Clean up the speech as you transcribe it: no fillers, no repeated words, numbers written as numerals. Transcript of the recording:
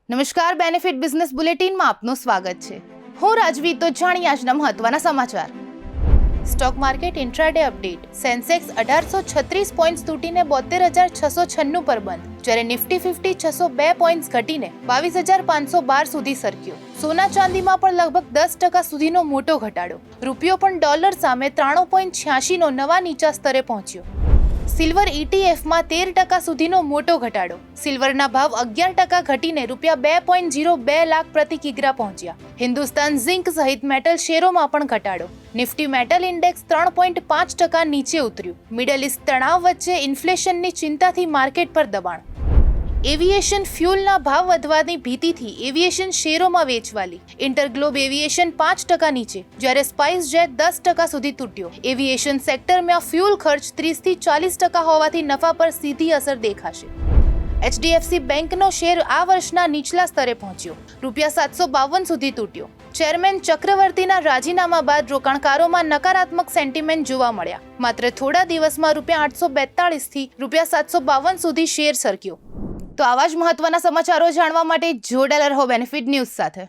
નમસ્કાર, benefit business બુલેટિનમાં આપનું સ્વાગત છે. હું રાજવી. તો જાણીએ આજના મહત્વના સમાચાર. Stock market intraday update. Sensex 1836 points તૂટીને 72,696 પર બંધ, જ્યારે નિફ્ટી 50 602 પોઈન્ટ્સ ઘટીને 22,512 સુધી સરક્યો. સોના ચાંદીમાં પણ લગભગ 10% સુધીનો મોટો ઘટાડો. રૂપિયો પણ ડોલર સામે 93.86 નો નવા નીચા સ્તરે પહોંચ્યો. સિલ્વર ઇટીએફમાં 13% સુધીનો મોટો ઘટાડો. સિલ્વરના ભાવ 11% ઘટીને ₹2.02 લાખ પ્રતિ કિગ્રા પહોંચ્યા. હિન્દુસ્તાન ઝિંક સહિત મેટલ શેરોમાં પણ ઘટાડો. નિફ્ટી મેટલ ઇન્ડેક્સ 3.5% નીચે ઉતર્યું. મિડલ ઇસ્ટ તણાવ વચ્ચે ઇન્ફ્લેશનની ચિંતાથી માર્કેટ પર દબાણ. એવિએશન ફ્યુલના ભાવ વધવાની ભીતિથી એવિએશન શેરોમાં વેચવાલી. ઇન્ટરગ્લોબ એવિએશન 5% નીચે, જ્યારે સ્પાઇસ જેટ 10% સુધી તૂટ્યો. એવિએશન સેક્ટરમાં ફ્યુલ ખર્ચ 30-40% હોવાથી નફા પર સીધી અસર દેખાશે. એચડીએફસી બેંકનો શેર આ વર્ષના નીચલા સ્તરે પહોંચ્યો. ₹752 સુધી તૂટ્યો. ચેરમેન ચક્રવર્તીના રાજીનામા બાદ રોકાણકારોમાં નકારાત્મક સેન્ટિમેન્ટ જોવા મળ્યા. માત્ર થોડા દિવસમાં ₹842 થી ₹752 સુધી શેર સરક્યો. તો આવા જ મહત્વના સમાચારો જાણવા માટે જોડાયેલા રહો બેનિફિટ ન્યૂઝ સાથે.